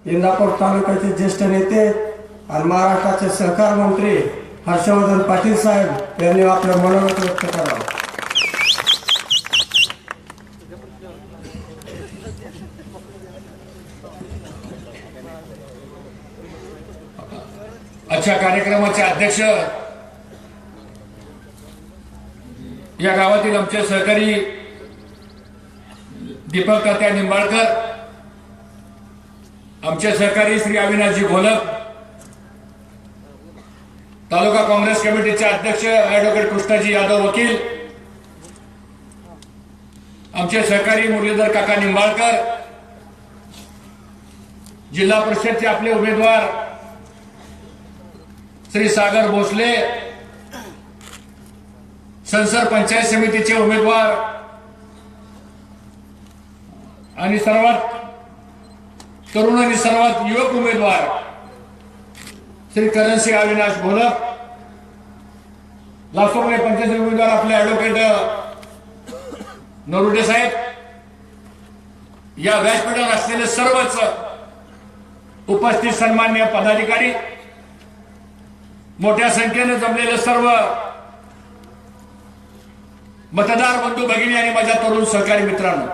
इंदापूर तालुक्याचे ज्येष्ठ नेते आणि महाराष्ट्राचे सहकार मंत्री हर्षवर्धन पाटील साहेब यांनी आपलं मनोगत व्यक्त करावं. आजच्या कार्यक्रमाचे अध्यक्ष या गावातील आमचे सहकारी दीपक तात्या निंबाळकर, आमचे सहकारी श्री अविनाशजी घोलप, तालुका काँग्रेस कमिटीचे अध्यक्ष ॲडव्होकेट कृष्णाजी यादव वकील, आमचे सहकारी मुरलीधर काका निंबाळकर, जिल्हा परिषदचे आपले उमेदवार श्री सागर भोसले, संसद पंचायत समितीचे उमेदवार आणि सर्वात तरुण आणि सर्वात युवक उमेदवार श्री करणसिंह अविनाश घोलप, लासोर पंचायत उमेदवार आपले ॲडव्होकेट नरुडे साहेब, या व्यासपीठावर असलेले सर्वच उपस्थित सन्माननीय पदाधिकारी, मोठ्या संख्येने जमलेले सर्व मतदार बंधू भगिनी आणि माझ्या तरुण सहकारी मित्रांनो,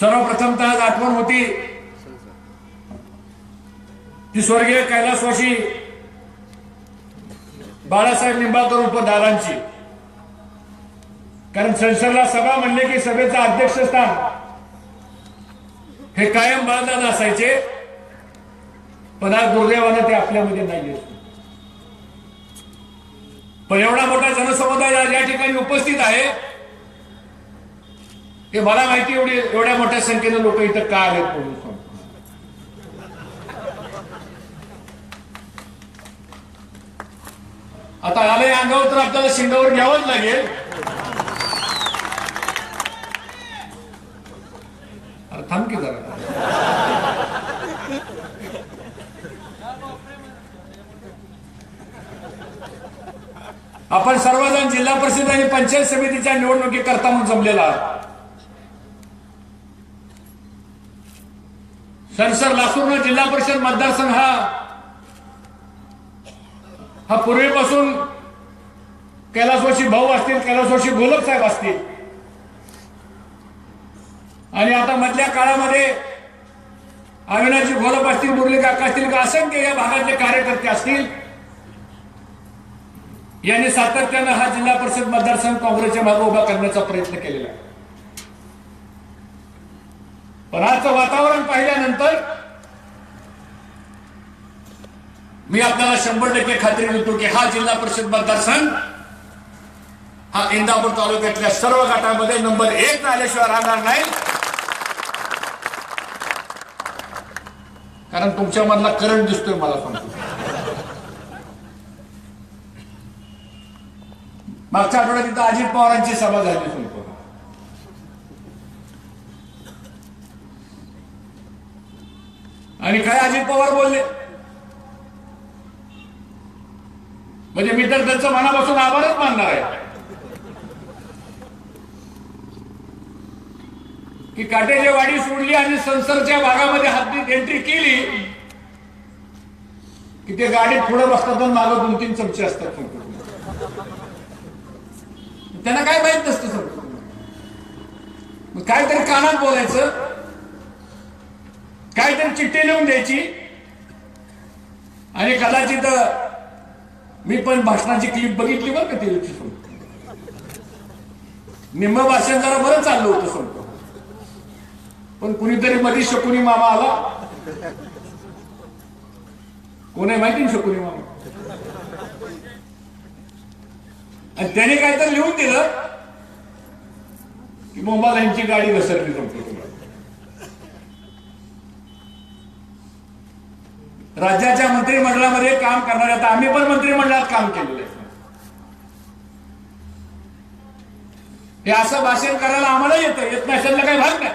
सर्वप्रथमतः आज आठवण होती ती स्वर्गीय कैलासवासी बाळासाहेब निंबाळकर उर्फ दादांची. कारण संसदला सभा म्हणले की सभेचं अध्यक्षस्थान हे कायम बाळदादा असायचे, पण आज दुर्दैवाने ते आपल्यामध्ये नाहीये. पण एवढा मोठा जनसमुदाय आज या ठिकाणी उपस्थित आहे हे मला माहिती. एवढ्या मोठ्या संख्येने लोक इथं का आलेत म्हणून आता आलंय अंगावर तर आपल्याला शिंगावर घ्यावंच लागेल. अरे थांब की जरा. आपण सर्वजण जिल्हा परिषद आणि पंचायत समितीच्या निवडणुकीकरता म्हणून जमलेला आहात. संसद लासूर जिल्हा परिषद मतदारसंघ हा पूर्वीपासून कैलासवासी भाऊ असतील, कैलासवासी घोलप साहेब असतील, आणि आता मधल्या काळामध्ये अविनाशजी घोलप असतील, मुरली काका असतील, का असंख्य या भागातले कार्यकर्ते असतील, यांनी सातत्यानं हा जिल्हा परिषद मतदारसंघ काँग्रेसच्या मागे उभा करण्याचा प्रयत्न केलेला आहे. पण आजचं वातावरण पाहिल्यानंतर मी आपल्याला 100% खात्री देतो की हा जिल्हा परिषद मतदारसंघ हा इंदापूर तालुक्यातल्या सर्व गटामध्ये नंबर 1 आल्याशिवाय राहणार नाही. कारण तुमच्या मधला करंट दिसतोय मला सांगतो. मागच्या आठवड्यात तिथं अजित पवारांची सभा झाली सांगतो. आणि काय अजित पवार बोलले, म्हणजे मी तर त्यांचं मनापासून आभारच मानणार आहे की काटेची वाडी सोडली आणि संसदच्या भागामध्ये हद्दीत एंट्री केली की ते गाडीत पुढे बसतात आणि मागं 2-3 चमचे असतात. त्यांना काय माहित नसतं सगळं. मग काहीतरी कानात बोलायचं, काहीतरी चिठ्ठी लिहून द्यायची, आणि कदाचित मी पण भाषणाची क्लिप बघितली बरं का ती. निम्म भाषण जरा बरं चाललं होतं सांगतो, पण कुणीतरी मध्ये शकुनी मामा आला. कोण आहे माहिती शकुनी मामा? आणि त्याने काहीतरी लिहून दिलं की मोबाईल यांची गाडी घसरली सांगतो. राज्याच्या मंत्रिमंडळामध्ये काम करणारे, आता आम्ही पण मंत्रिमंडळात काम केलेलं आहे, हे असं भाषण करायला आम्हाला येत नसेल काही भाग नाही.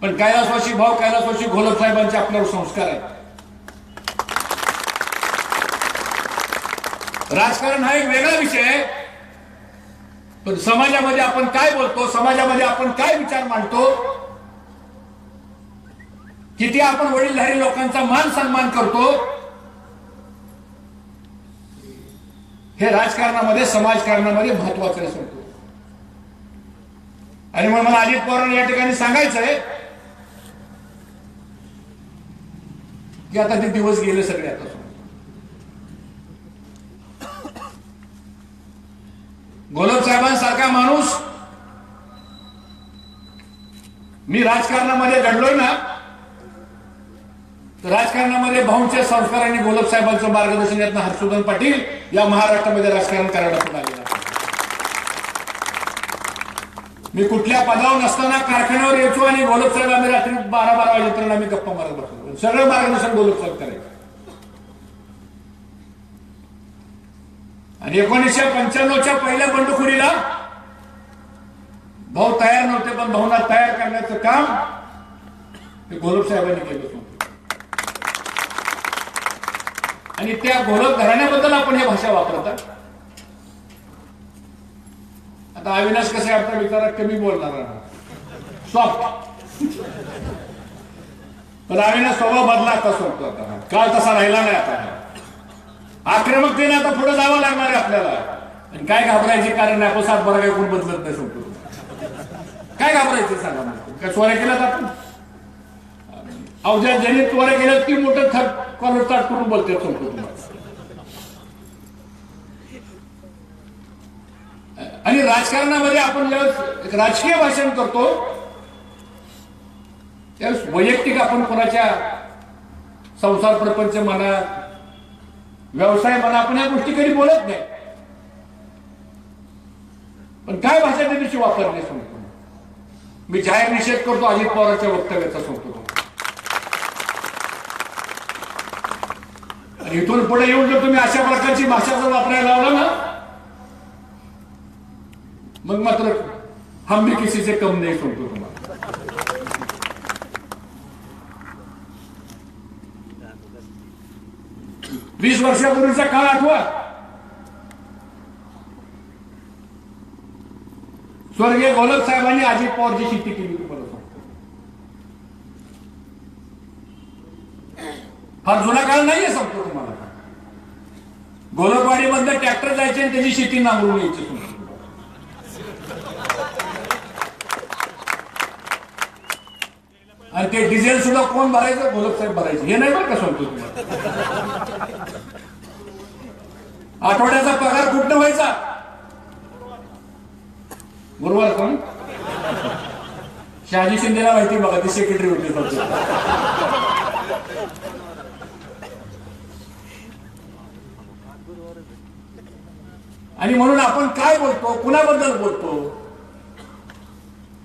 पण कैलासवासी भाऊ कैलासवासी घोलप साहेबांचे आपल्यावर संस्कार आहेत. राजकारण हा एक वेगळा विषय आहे, पण समाजामध्ये आपण काय बोलतो, समाजामध्ये आपण काय विचार मांडतो, किती आपण वडीलधारी लोकांचा मान सन्मान करतो, हे राजकारणामध्ये समाजकारणामध्ये महत्वाचं असतो. आणि मग मला अजित पवारांना या ठिकाणी सांगायचंय की आता ते दिवस गेले सगळे. आता गोलब साहेबांसारखा माणूस मी राजकारणामध्ये घडलोय ना, तर राजकारणामध्ये भाऊंचे संस्कार आणि गोलब साहेबांचं मार्गदर्शन यातनं हर्षवर्धन पाटील या महाराष्ट्रामध्ये राजकारण करायला पण आलेला. मी कुठल्या पदावर नसताना कारखान्यावर यायचो आणि गोलब साहेब आम्ही रात्री 12-12 वाजेपर्यंत आम्ही गप्पा मारत बसतो. सगळं मार्गदर्शन गोलब साहेब करायचं. आणि 1995च्या पहिल्या बंडखोरीला भाऊ तयार नव्हते, पण भाऊंना तयार करण्याचं काम हे गोलब साहेबांनी केलं होतं. आणि त्या गोलब घराण्याबद्दल आपण हे भाषा वापरतात. आता अविनाश कसे आपल्या विचारात कमी बोलणार, सॉफ्ट, पण अविनाश स्वभाव बदला आता सोडतो. आता काळ तसा राहिला नाही. आता आक्रमकतेने आता पुढे जावं लागणार आहे आपल्याला. आणि काय घाबरायचे कारण नाही. आपण 7 बारा काही कोण बदलत नाही सांगतो. काय घाबरायचं सांगा मला. काय चोऱ्या केल्यात आपण? अवघ्या ज्यांनी चोऱ्या केल्यात ती मोठं कॉलर ताट करून बोलते सांगतो तुम्हाला. आणि राजकारणामध्ये आपण ज्यावेळेस राजकीय भाषण करतो त्यावेळेस वैयक्तिक आपण कोणाच्या संसार प्रपंच म्हणा, व्यवसाय म्हणा, आपण या गोष्टी कधी बोलत नाही. पण काय भाषा त्या दिवशी वापरणे सांगतो. मी जाहीर निषेध करतो अजित पवारांच्या वक्तव्याचा सांगतो. आणि इथून पुढे येऊन जर तुम्ही अशा प्रकारची भाषा जर वापरायला लावला ना, मग मात्र हम भी किसी से कम नाही सांगतो तुम्हाला. वीस वर्षापूर्वीचा काळ आठवा. स्वर्गीय गोलब साहेबांनी अजित पवारची शेती केली. तुम्हाला सांगतो फार जुना काळ नाहीये सांगतो तुम्हाला. गोलकवाडी मधनं ट्रॅक्टर जायचे आणि त्याची शेती नांगरून यायची. आणि ते डिझेल सुद्धा कोण भरायचं? गोलब साहेब भरायचे. हे नाही बरं का सांगतो तुम्हाला. आठवड्याचा पगार कुठनं व्हायचा? गुरुवार कोण? शहाजी शिंदेला माहिती बघा, ती सेक्रेटरी होती फक्त. आणि म्हणून आपण काय बोलतो, कुणाबद्दल बोलतो.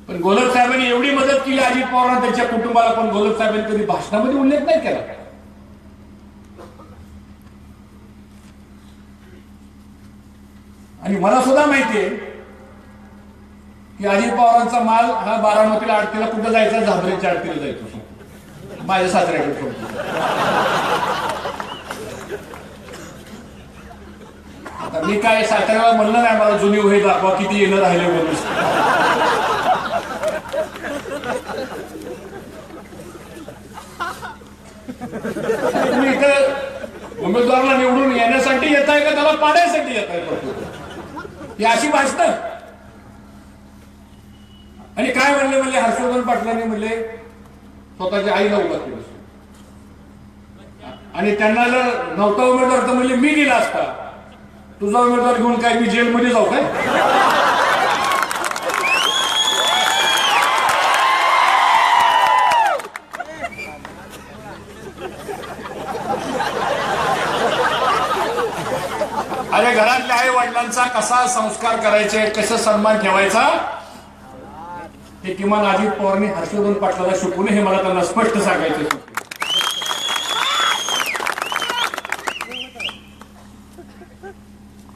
पण गोलब साहेबांनी एवढी मदत केली अजित पवारांना, त्यांच्या कुटुंबाला, पण गोलब साहेबांनी कधी भाषणामध्ये उल्लेख नाही केला. आणि मला सुद्धा माहितीये की अजित पवारांचा माल हा बारामतीला आडतीला कुठं जायचा? झाबरेच्या आडतीला जायचो. माझ्या सासऱ्याकडे सोडतो. आता मी काय सासऱ्याला म्हणलं नाही मला जुनी वही दाखवा किती येणं राहिले म्हणून. तुम्ही इथं उमेदवाराला निवडून येण्यासाठी येत आहे का त्याला पाडायसाठी येत आहे? ही अशी भाषण. आणि काय म्हणले हर्षवर्धन पाटलांनी म्हणले स्वतःच्या आईला उभा केलं. आणि त्यांना जर नव्हता उमेदवार तर म्हणले मी दिला असता. तुझा उमेदवार घेऊन काय मी जेलमध्ये जाऊ काय? अरे घरातल्या आई वडिलांचा कसा संस्कार करायचे, कसं सन्मान ठेवायचा हे किमान अजित पवारांनी हर्षवर्धन पाटलाला शिकवून हे मला त्यांना स्पष्ट सांगायचं.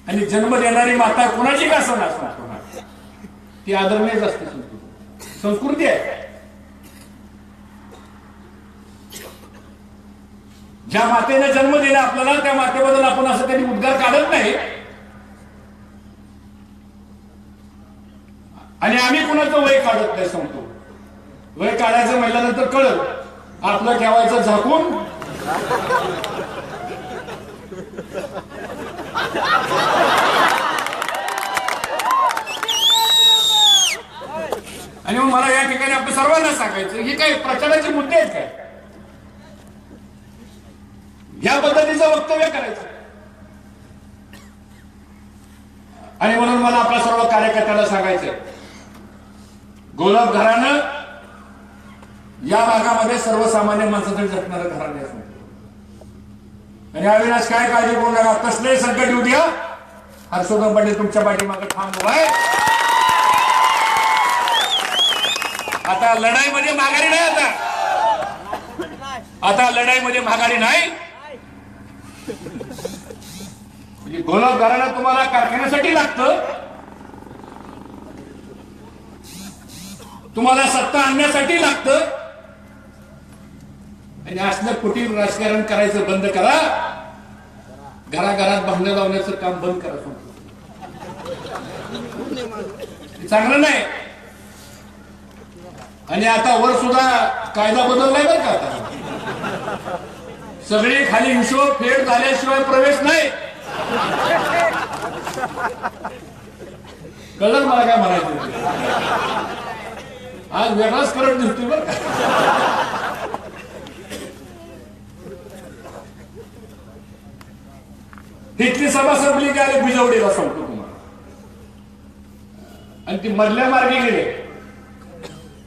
आणि जन्म देणारी माता कोणाची का असणार, ती आदरणीयच असते. संस्कृती आहे. ज्या मातेने जन्म दिला आपल्याला त्या मातेबद्दल आपण असं कधी उद्गार काढत नाही. आणि आम्ही कुणाचं वय काढत नाही सांगतो. वय काढायचं महिल्यानंतर कळत आपलं ठेवायचं झाकून, आणि मग मला या ठिकाणी आपल्या सर्वांना सांगायचं हे काही प्रचाराचे मुद्दे आहेत काय? या पद्धतीचं वक्तव्य करायचं. आणि म्हणून मला आपल्या सर्व कार्यकर्त्यांना सांगायचं, गोलक घराणं या भागामध्ये सर्वसामान्य माणसासाठी झटणारं घराणे असं. आणि अविनाश काय काळजी करू नका, कसलंही संकट येऊ द्या, हर्षवर्धन पाटील तुमच्या पाठीमागे ठाम उभा आहे. आता लढाईमध्ये माघारी नाही, आता लढाईमध्ये माघारी नाही. म्हणजे गोलक घराणं तुम्हाला कारखान्यासाठी लागतं, तुम्हाला सत्ता आणण्यासाठी लागतं. आणि असलं कुटील राजकारण करायचं बंद करा, घराघरात भांडण लावण्याचं काम बंद करा. चांगलं नाही. आणि आता वर सुद्धा कायदा बदललाय बरं का, आता सगळे खाली हिशोब फेड झाल्याशिवाय प्रवेश नाही. कळलं मला काय म्हणायचं? आज वेगळाच करत दिसतोय बरं का. तिथली सभा संपली की आले बिजवडीला सांगतो तुम्हाला, आणि ती मधल्या मार्गे गेले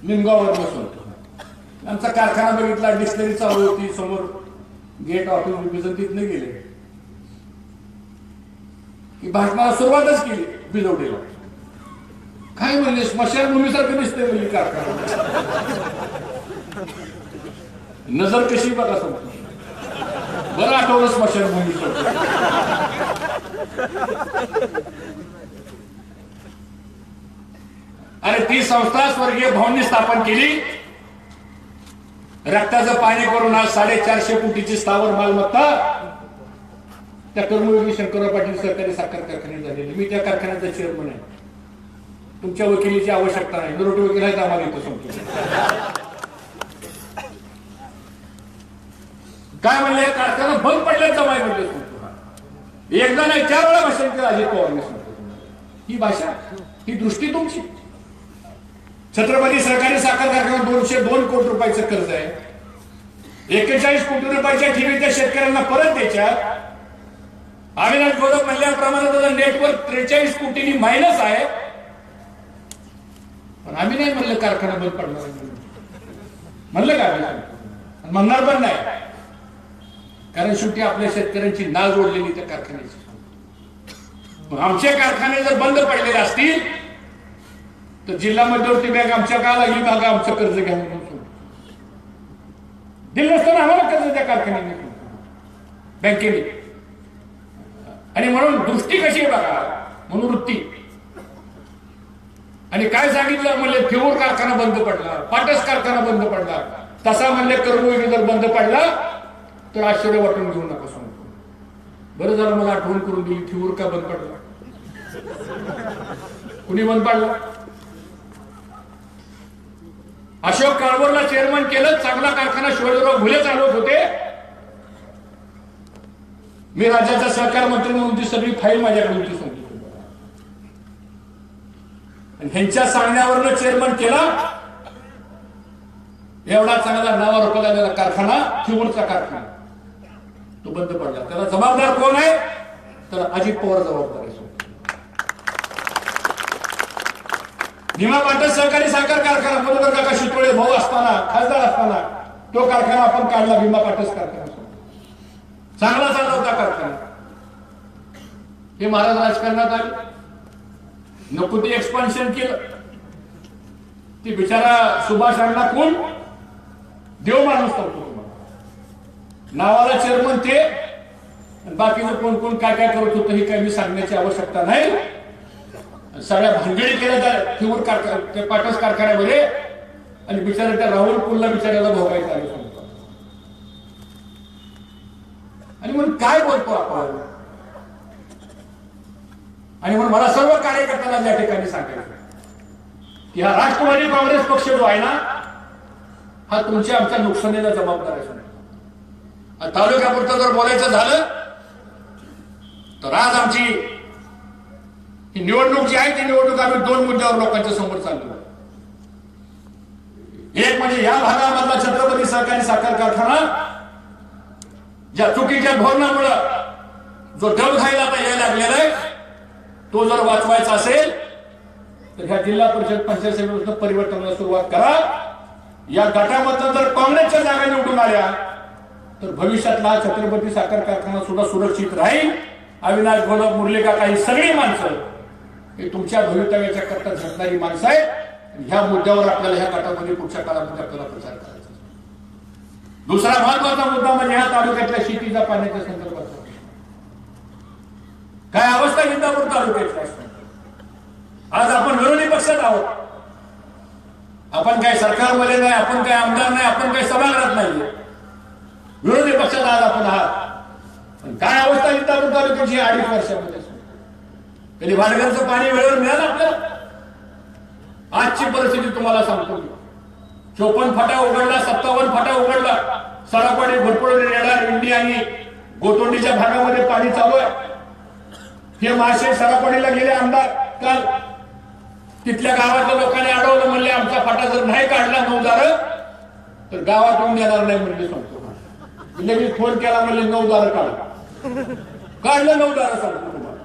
निमगाववर बसून. आमचा कारखाना बघितला, डिस्टरी चालू होती समोर, गेट ऑफिस विभजन, तिथनं गेले की भाषणाला सुरुवातच केली बिजवडीला. काय म्हणले, स्मशानभूमीसारखं दिसतंय म्हणजे कारखाना. नजर कशी बघा समोर, बरं आठवलं स्मशानभूमी. अरे ती संस्था स्वर्गीय भाऊंनी स्थापन केली. रक्ताचं पाणी करून आज 450 कोटीची स्थावर मालमत्ता त्या कर्मयोगी शंकरराव पाटील सहकारी साखर कारखान्यात झालेली. मी त्या कारखान्याचा चेअरमन आहे. तुमच्या वकिलीची आवश्यकता नाही, दरोटी वकील आहेत आम्हाला इथं सांगतो. काय म्हणले, कारखाना बंद पडल्याचा माय म्हणले सांगतो. एकदा नाही 4 वेळा भाषण केलं अजित पवारने सांगतो. ही भाषा, ही दृष्टी तुमची. छत्रपती सहकारी साखर कारखाना 202 कोटी रुपयाचं कर्ज आहे. 41 कोटी रुपयाच्या ठेवी त्या शेतकऱ्यांना परत द्यायच्या. अविनाश गोलक म्हणल्याप्रमाणे त्याचं नेटवर्क 43 कोटींनी मायनस आहे. पण आम्ही नाही म्हणलं कारखाना बंद पडणार, म्हणलं का? म्हणणार पण नाही, कारण शेवटी आपल्या शेतकऱ्यांची नाळ जोडलेली त्या कारखान्याची. आमचे कारखाने जर बंद पडलेले असतील तर जिल्हा मध्यवर्ती बँक आमच्या का लागली भागा आमचं कर्ज घ्या म्हणून दिलं नसतं ना आम्हाला कर्ज त्या कारखान्याने बँकेने. आणि म्हणून दृष्टी कशी आहे बघा, मनोवृत्ती. आणि काय सांगितलं म्हणले, फिऊर कारखाना बंद पडला, पाटस कारखाना बंद पडला. तसा म्हणले कर्मयोगी जर बंद पडला तर आश्चर्य वाटून घेऊ नका सांगतो. बरं झालं मला आठवण करून दिली, फिऊर का बंद पडला, कुणी बंद पडला? अशोक काळभोरला चेअरमन केलं. चांगला कारखाना शिवाजीराव घुले चालवत होते. मी राज्याचा सहकार मंत्री म्हणून ती सगळी फाईल माझ्याकडे होती सांगतो. ह्यांच्या सांगण्यावरनं चेअरमन केला. एवढा चांगला नावा रुपयाला आलेला कारखाना, फिऊरचा कारखाना, तो बंद पडला. त्याला जबाबदार कोण आहे? तर अजित पवार जबाबदार आहे. भीमा पाटस सहकारी साखर कारखाना मधुकर काका शितोळे भाऊ असताना, खासदार असताना तो कारखाना आपण काढला. भीमा पाटस कारखाना चांगला चालला होता कारखाना. हे महाराज राजकारणात आले, नको ते एक्सपान्शन केलं. ती बिचारा सुभाष अण्णा कोण देव माणूस करतो. नावाला चेअरमन ते, बाकीचं कोण कोण काय काय करत होतं हे काही मी सांगण्याची आवश्यकता नाही. सगळ्या भानगडी केल्या त्या फिऊर कारखान्या पाटस कारखान्यामध्ये. आणि बिचारा त्या राहुल कुलला बिचारायला भोगायचं आलं सांगतो. आणि म्हणून काय बोलतो आपण. आणि म्हणून मला सर्व कार्यकर्त्यांना या ठिकाणी सांगायचं की हा राष्ट्रवादी काँग्रेस पक्ष जो आहे ना, हा तुमच्या आमच्या नुकसानीला जबाबदार आहे. तालुक्यापुरतं जर बोलायचं झालं तर आज आमची ही निवडणूक जी आहे ती निवडणूक आम्ही 2 मुद्द्यावर लोकांच्या समोर चाललो. एक म्हणजे या भागामधला छत्रपती सहकारी साखर कारखाना ज्या चुकीच्या धोरणामुळे जो डब खायला आता यायला लागलेला आहे तो जर वाचवायचा असेल तर ह्या जिल्हा परिषद पंचायत समितीपासून परिवर्तनाला सुरुवात करा. या गटामधून जर काँग्रेसच्या जागा निवडून आल्या तर भविष्यातला छत्रपती साखर कारखाना सुद्धा सुरक्षित राहील. अविनाश घोलप, मुरली काका ही सगळी माणसं हे तुमच्या भवितव्याच्या करता झटणारी माणसं आहेत. ह्या मुद्द्यावर आपल्याला ह्या गटामध्ये पुढच्या काळामध्ये आपल्याला प्रचार करायचा. दुसरा महत्वाचा मुद्दा म्हणजे ह्या तालुक्यातल्या शेतीच्या पाण्याच्या संदर्भात काय अवस्था इंदापूर तालुक्याची असते. आज आपण विरोधी पक्षात आहोत. आपण काय सरकारमध्ये नाही, आपण काय आमदार नाही, आपण काय सभागृहात नाही. विरोधी पक्षात आज आपण आहात. पण काय अवस्था इंदापूर तालुक्याची 2.5 वर्षामध्ये कधी भाटघरचं पाणी वेळेवर मिळालं आपल्याला. आजची परिस्थिती तुम्हाला सांगतो. 54 फाटा उघडला, 57 फाटा उघडला. सरापाडी, घोरपडे, रेडार, इंडी आणि गोतोंडीच्या भागामध्ये पाणी चालू आहे. हे मासे सरापाडीला गेले आमदार काल. तिथल्या गावातल्या लोकांनी अडवलं, म्हणले आमचा फाटा जर नाही काढला 9 दारं तर गावातून येणार नाही म्हणजे सांगतो. लगेच फोन केला, म्हणले 9 दारं काढलं 9 दारं सांगतो तुम्हाला.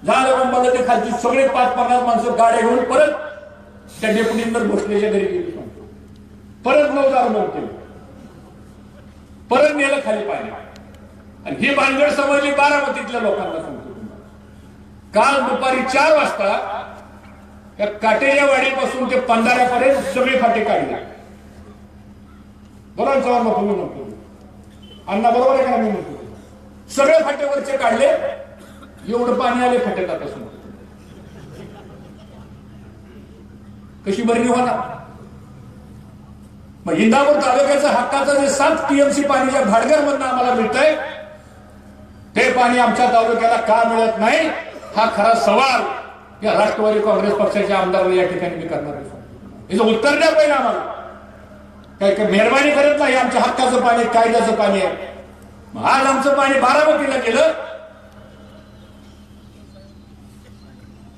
झालं कंपाला ते खालची सगळे 5-50 माणसं गाड्या घेऊन परत त्या डेप्युटींवर भोसलेच्या घरी गेली सांगतो. परत 9 दारं म्हणते, परत नेलं खाली पाणी. आणि ही भानगड समजली बारामतीतल्या लोकांना सांगतो. काल दुपारी 4 वाजता या काटेच्या वाडीपासून ते पंधाऱ्यापर्यंत सगळे फाटे काढले. बरोबर चव्हाण नको मी म्हणतो, अण्णा बरोबर आहे का मी म्हणतो. सगळे फाटेवरचे काढले. एवढं पाणी आले फाटे टाकासून. कशी बरणी होणार. मग इंदापूर तालुक्याचं हक्काचं जे 7 TMC पाणी ज्या भाटघरमधनं आम्हाला मिळतंय ते पाणी आमच्या तालुक्याला का मिळत नाही हा खरा सवाल या राष्ट्रवादी काँग्रेस पक्षाच्या आमदारांनी या ठिकाणी मी करणार आहे. याचं उत्तर द्या पाहिजे आम्हाला. काही मेहरबानी करत नाही. आमच्या हक्काचं पाणी, कायद्याचं पाणी आहे. आज आमचं पाणी बारामतीला गेलं.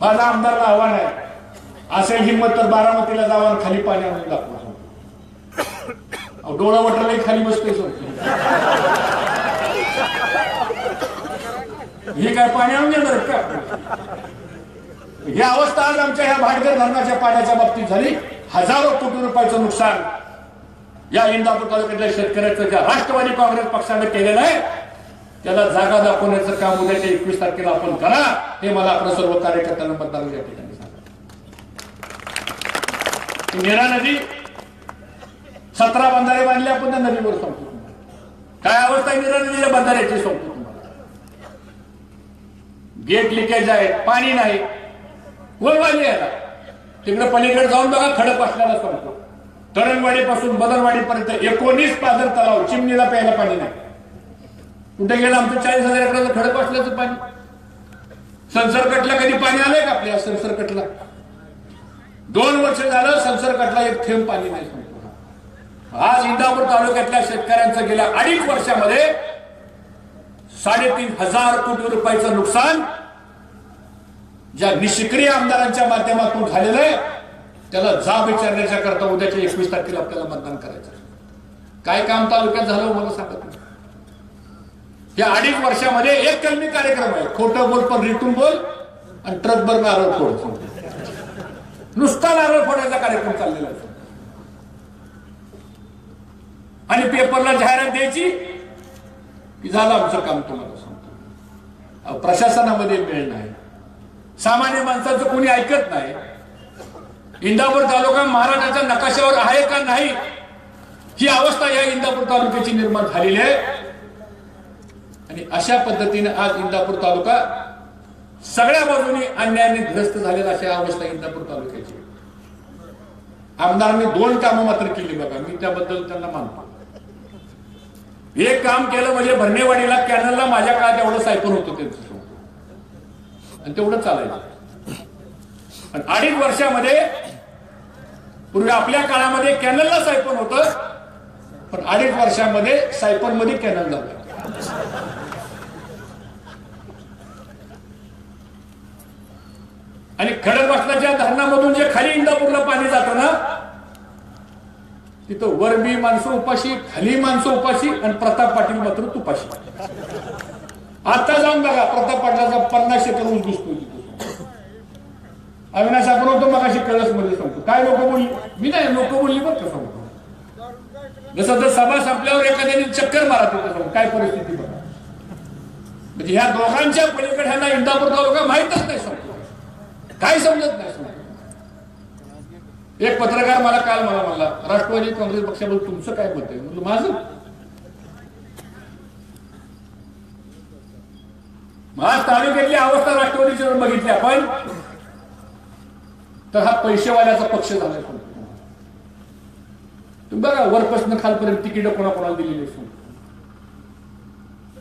माझा आमदारला आव्हान आहे, असेल हिंमत तर बारामतीला जावा आणि खाली पाणी आणून दाखवा. डोळा वटरला खाली बसतोय. हे काय पाणी आणून देणार का. ही अवस्था आज आमच्या ह्या भाटघर धरणाच्या पाण्याच्या बाबतीत झाली. हजारो कोटी रुपयाचं नुकसान या इंदापूर तालुक्यातल्या शेतकऱ्याचं ज्या राष्ट्रवादी काँग्रेस पक्षाने केलेलं आहे त्याला जागा दाखवण्याचं काम उद्याच्या 21 तारखेला आपण करा. हे मला आपल्या सर्व कार्यकर्त्यांना मतदार या ठिकाणी सांगा. नीरा नदी 17 बंधारे बांधले आपण त्या नदीवर सांगतो तुम्हाला. काय अवस्था आहे नीरा नदीच्या बंधाऱ्याची सांगतो तुम्हाला. गेट लिकेज आहे, पाणी नाही. वळवाली आहे. तिकडे पलीकडे जाऊन बघा, खडक असल्याला सांगतो. तरंगवाडीपासून बदलवाडीपर्यंत 19 पाझर तलाव, चिमणीला प्यायला पाणी नाही. कुठे गेलं आमचं 40,000 एकराचं खडक असल्याचं पाणी. संसरकटला कधी पाणी आलंय का आपल्या संसरकटला. 2 वर्ष झालं संसरकटला एक थेंब पाणी नाही सांगतो. आज इंदापूर तालुक्यातल्या शेतकऱ्यांचं गेल्या 2.5 वर्षामध्ये 3,500 कोटी रुपयाचं नुकसान ज्या निष्क्रिय आमदारांच्या माध्यमातून झालेलं आहे त्याला जाब विचारण्याच्या करता उद्याच्या 21 तारखेला आपल्याला मतदान करायचं. काय काम तालुक्यात झालं मला सांगत नाही. या 2.5 वर्षामध्ये एक कलमी कार्यक्रम आहे. खोटं बोल पण रिटून बोल आणि ट्रकभर नारळ फोड. नुसता नारळ फोडायचा कार्यक्रम चाललेला आहे. आणि पेपरला जाहिरात द्यायची की झालं आमचं काम. तुम्हाला सांगतो प्रशासनामध्ये वेळ नाही. सामान्य माणसाचं कोणी ऐकत नाही. इंदापूर तालुका महाराष्ट्राच्या नकाशावर आहे का नाही ही अवस्था या इंदापूर तालुक्याची निर्माण झालेली आहे. आणि अशा पद्धतीने आज इंदापूर तालुका सगळ्या बाजूने अन्यायाने ग्रस्त झालेला अशा अवस्था इंदापूर तालुक्याची. आमदारांनी 2 कामं मात्र केली बघा, मी त्याबद्दल त्यांना मानतो. एक काम केलं म्हणजे भरणेवाडीला कॅनलला माझ्या काळात एवढं सायकल होतं त्यांचं आणि तेवढं चालायचं. आणि 2.5 वर्षामध्ये पूर्वी आपल्या काळामध्ये कॅनलला सायपन होतं, पण 2.5 वर्षामध्ये सायपन मध्ये कॅनल झालं. आणि खडकवासलाच्या धरणामधून जे खाली इंदापूरला पाणी जातं ना, तिथं वरबी माणसं उपाशी, खाली माणसं उपाशी, आणि प्रताप पाटील मात्र तुपाशी. आता जाऊन बघा, प्रताप पाटलाचा 50 एकर ऊस दिसतो तिथं. अविनाश आपण होतो मगाशी कळस मध्ये सांगतो, काय लोक बोलली, मी नाही लोक बोलली बरं का सांगतो. जसं जर सभा संपल्यावर एखाद्याने चक्कर मारत होतं सांगतो, काय परिस्थिती बघा. म्हणजे ह्या दोघांच्या पलीकडे ह्यांना इंदापूर तालुका माहितच नाही सांगतो, काय समजत नाही सांगतो. एक पत्रकार मला काल म्हणला, राष्ट्रवादी काँग्रेस पक्षाबद्दल तुमचं काय मत आहे? म्हणलं माझं आज तालुक्यातली अवस्था राष्ट्रवादीची जर बघितली आपण, तर हा पैसेवाल्याचा पक्ष झालाय. तुम्ही बघा वरपासून खालपर्यंत तिकीट कोणाकोणाला दिलेली असतो.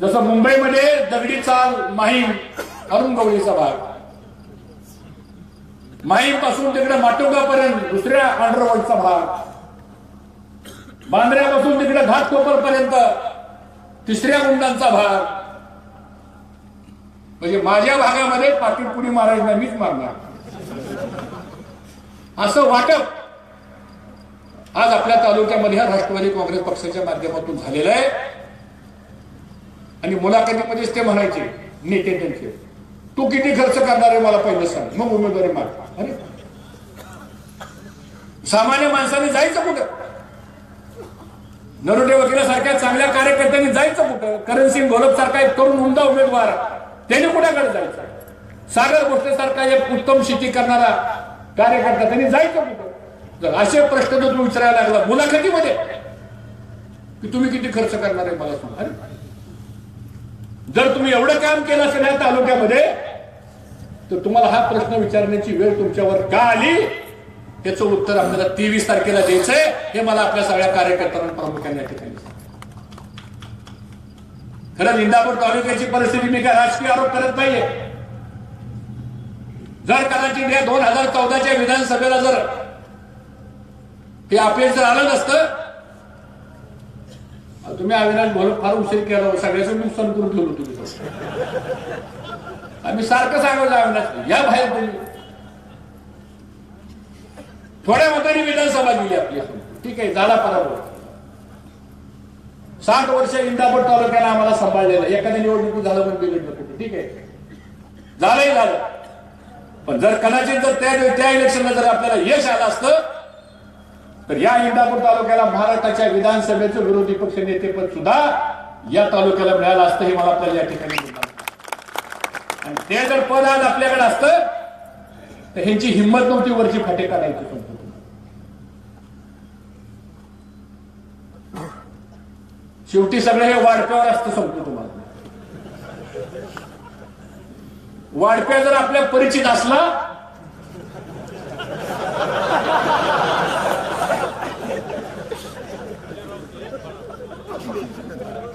जसं मुंबईमध्ये दगडी चाल माहीम अरुण गवळीचा भाग, माहीम पासून तिकडे माटुंगापर्यंत दुसऱ्या अंडरवर्ल्डचा भाग, बांद्र्यापासून तिकडे घाटकोपर पर्यंत तिसऱ्या गुंडांचा भाग. म्हणजे माझ्या भागामध्ये पाटील पुढे मारायला मीच मारणार असं वाटप आज आपल्या तालुक्यामध्ये राष्ट्रवादी काँग्रेस पक्षाच्या माध्यमातून झालेलं आहे. आणि मुलाखतीमध्येच ते म्हणायचे नेते त्यांचे, तू किती खर्च करणार आहे मला पहिलं सांग, मग उमेदवारी माग. अरे सामान्य माणसाने जायचं कुठं? नरोटे वकिलासारख्या चांगल्या कार्यकर्त्यांनी जायचं कुठं? करणसिंग घोलप सारखा एक तरुण उमदा उमेदवार त्यांनी कुणाकडे जायचं? सागर गोष्टीसारखा एक उत्तम शेती करणारा कार्यकर्ता त्यांनी जायचं कुठं? जर असे प्रश्न जर तुम्ही विचारायला लागला मुलाखतीमध्ये की तुम्ही किती खर्च करणार आहे मला सांगा. जर तुम्ही एवढं काम केलं असेल या तालुक्यामध्ये, तर तुम्हाला हा प्रश्न विचारण्याची वेळ तुमच्यावर का आली याचं उत्तर आपल्याला 23 तारखेला द्यायचंय. हे मला आपल्या सगळ्या कार्यकर्त्यांना प्रामुख्याने या ठिकाणी खरंच इंदापूर तालुक्याची परिस्थिती मी काय राजकीय आरोप करत नाहीये. जर कदाचित या 2014च्या विधानसभेला जर हे अपयश जर आलं नसतं, तुम्ही अविनाश भोलप फार उशीर केला, सगळ्याचं नुकसान करून ठेवलं तुम्ही. आम्ही सारखं सांगायचं अविनाश या बाहेर, तुम्ही थोड्या मतांनी विधानसभा गेली आपली, ठीक आहे झाला पराभव. 60 वर्ष इंदापूर तालुक्याला आम्हाला सांभाळलेलं, एखाद्या निवडणुकीत झालं पण बिघडलं कुठे, ठीक आहे झालंही झालं. पण जर कदाचित जर त्या इलेक्शनला जर आपल्याला यश आलं असतं, तर या इंदापूर तालुक्याला महाराष्ट्राच्या विधानसभेचं विरोधी पक्ष नेतेपद सुद्धा या तालुक्याला मिळालं असतं, हे मला आपल्याला या ठिकाणी बोलतात. आणि ते जर पद आज आपल्याकडे असतं तर ह्यांची हिंमत नव्हती वरची फाटे काढायची. शेवटी सगळं हे वाढप्यावर असतं सांगतो तुम्हाला. वाढप्या जर आपल्या परिचित असला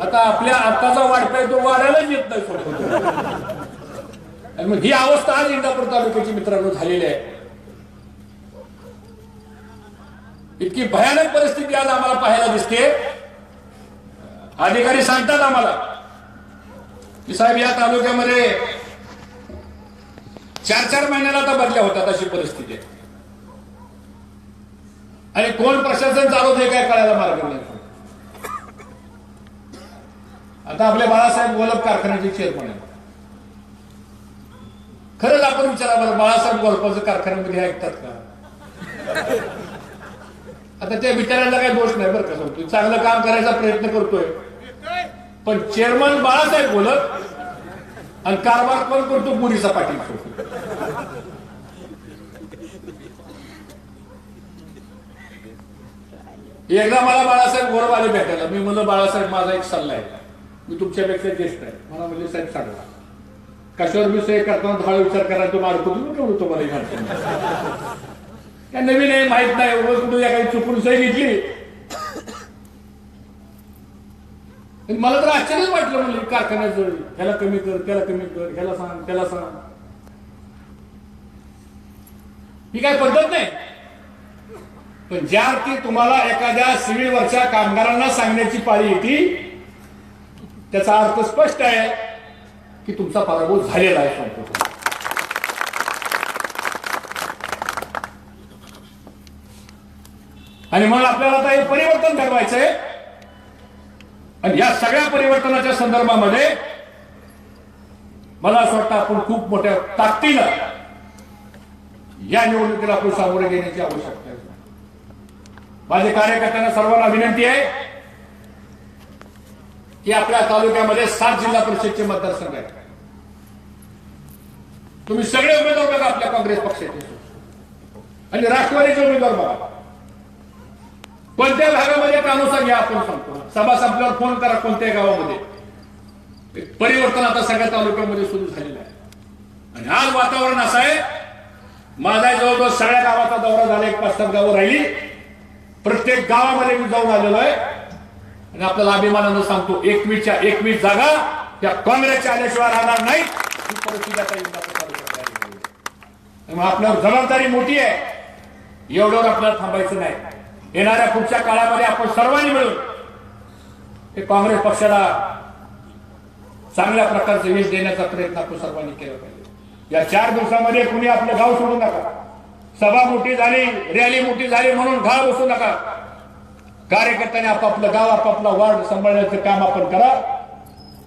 आता आपल्या आत्ताचा वाढप्या तो वाढायलाच येत नाही सांगतो. आणि मग ही अवस्था आज इंदापूर तालुक्याची मित्रांनो झालेली आहे. इतकी भयानक परिस्थिती आज आम्हाला पाहायला दिसते. अधिकारी सांगतात आम्हाला की साहेब या तालुक्यामध्ये 4-4 महिन्याला आता बदल्या होतात, अशी परिस्थिती आहे. आणि कोण प्रशासन चालवत हे काय कळायला मार्ग नाही. आता आपले बाळासाहेब गोलप कारखान्याचे चेअरमन आहे. खरंच आपण विचारा बरं, बाळासाहेब गोलपाचं कारखान्यामध्ये ऐकतात का? आता त्या बिचाऱ्याला काही दोष नाही बरं का, सांगतो चांगलं काम करायचा प्रयत्न करतोय, पण चेअरमन बाळासाहेब गोलप आणि कारभार कोण करतो? पुरीचा पाटील. एकदा मला बाळासाहेब गोलप आले भेटायला. मी म्हणलं बाळासाहेब माझा एक सल्ला आहे, मी तुमच्यापेक्षा ज्येष्ठ आहे. मला म्हणजे साहेब सांगा कशावर मी सही करताना धाळ विचार करायला तो मारतो होतो मला काय नवीन आहे माहित नाही, कुठे काही चुकून सही घेतली. मला तर आश्चर्यच वाटलं, म्हणजे कारखान्यात जवळ ह्याला कमी कर, त्याला कमी कर, ह्याला सांग, त्याला सांग. ही काय पद्धत नाही. पण ज्या अर्थी तुम्हाला एखाद्या सिव्हिलवरच्या कामगारांना सांगण्याची पाळी येते, त्याचा अर्थ स्पष्ट आहे की तुमचा पराभव झालेला आहे संपूर्ण. आणि मग आपल्याला आता हे परिवर्तन घडवायचंय. आणि या सगळ्या परिवर्तनाच्या संदर्भामध्ये मला असं वाटतं आपण खूप मोठ्या ताकदीनं या निवडणुकीला आपण सामोरे घेण्याची आवश्यकता आहे. माझे कार्यकर्त्यांना सर्वांना विनंती आहे की आपल्या तालुक्यामध्ये 7 जिल्हा परिषदचे मतदारसंघ आहेत. तुम्ही सगळे उमेदवार बघा आपल्या काँग्रेस पक्षाचे आणि राष्ट्रवादीचे उमेदवार बघा. कोणत्या भागामध्ये त्यानुसार घ्या, आपण सांगतो. सभा संपल्यावर फोन करा कोणत्या गावामध्ये. परिवर्तन आता सगळ्या तालुक्यामध्ये सुरू झालेलं आहे. आणि आज वातावरण असं आहे, माझा जवळजवळ सगळ्या गावाचा दौरा झाला, 1-5 गावं राहिली. प्रत्येक गावामध्ये मी जाऊन आलेलो आहे आणि आपल्याला अभिमानानं सांगतो 21च्या 21 जागा त्या काँग्रेसच्या आल्याशिवाय राहणार नाही. ही परिस्थिती आता मग आपल्यावर जबाबदारी मोठी आहे. एवढ्यावर आपल्याला थांबायचं नाही. येणाऱ्या पुढच्या काळामध्ये आपण सर्वांनी मिळून हे काँग्रेस पक्षाला चांगल्या प्रकारचं यश देण्याचा प्रयत्न आपण सर्वांनी केला पाहिजे. या 4 दिवसामध्ये कुणी आपलं गाव सोडू नका. सभा मोठी झाली, रॅली मोठी झाली म्हणून घाळ बसू नका. कार्यकर्त्यांनी आपापलं गाव, आपापला वार्ड सांभाळण्याचं काम आपण करा.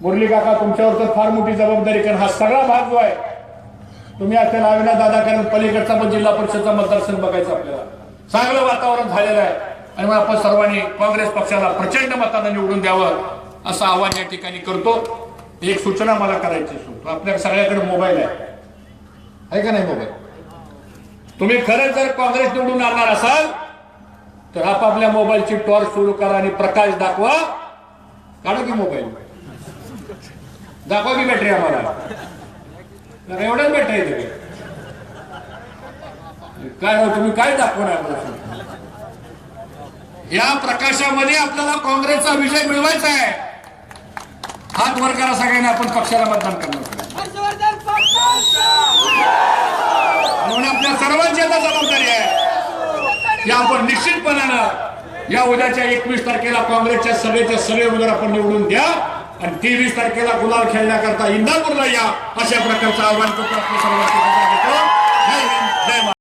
मुरली काका, तुमच्यावर तर फार मोठी जबाबदारी, कारण हा सगळा भाग जो आहे तुम्ही आता लावला दादा, कारण पलीकडचा पण जिल्हा परिषदचा मतदारसंघ बघायचा आपल्याला. चांगलं वातावरण झालेलं आहे आणि मग आपण सर्वांनी काँग्रेस पक्षाला प्रचंड मताने निवडून द्यावं असं आवाहन या ठिकाणी करतो. एक सूचना मला करायची असतो, आपल्या सगळ्याकडे मोबाईल आहे का नाही? मोबाईल तुम्ही खरंच जर काँग्रेस निवडून आणणार असाल तर आपापल्या मोबाईलची टॉर्च सुरू करा आणि प्रकाश दाखवा. काढा की मोबाईल, दाखवा की बॅटरी आम्हाला. एवढंच बॅटरी आहे काय हो, तुम्ही काय दाखवणार? या प्रकाशामध्ये आपल्याला काँग्रेसचा विजय मिळवायचा आहे. हात वर करा सगळ्यांनी, आपण पक्षाला मतदान करणार. म्हणून आपल्या सर्वांची आता जबाबदारी आहे की आपण निश्चितपणानं या उद्याच्या 21 तारखेला काँग्रेसच्या सगळे उमेदवार आपण निवडून द्या आणि 23 तारखेला गुलाल खेळण्याकरता इंदापूरला या, अशा प्रकारचं आव्हान करतो. आपल्या सर्वांची जय हिंद, जय महाराष्ट्र.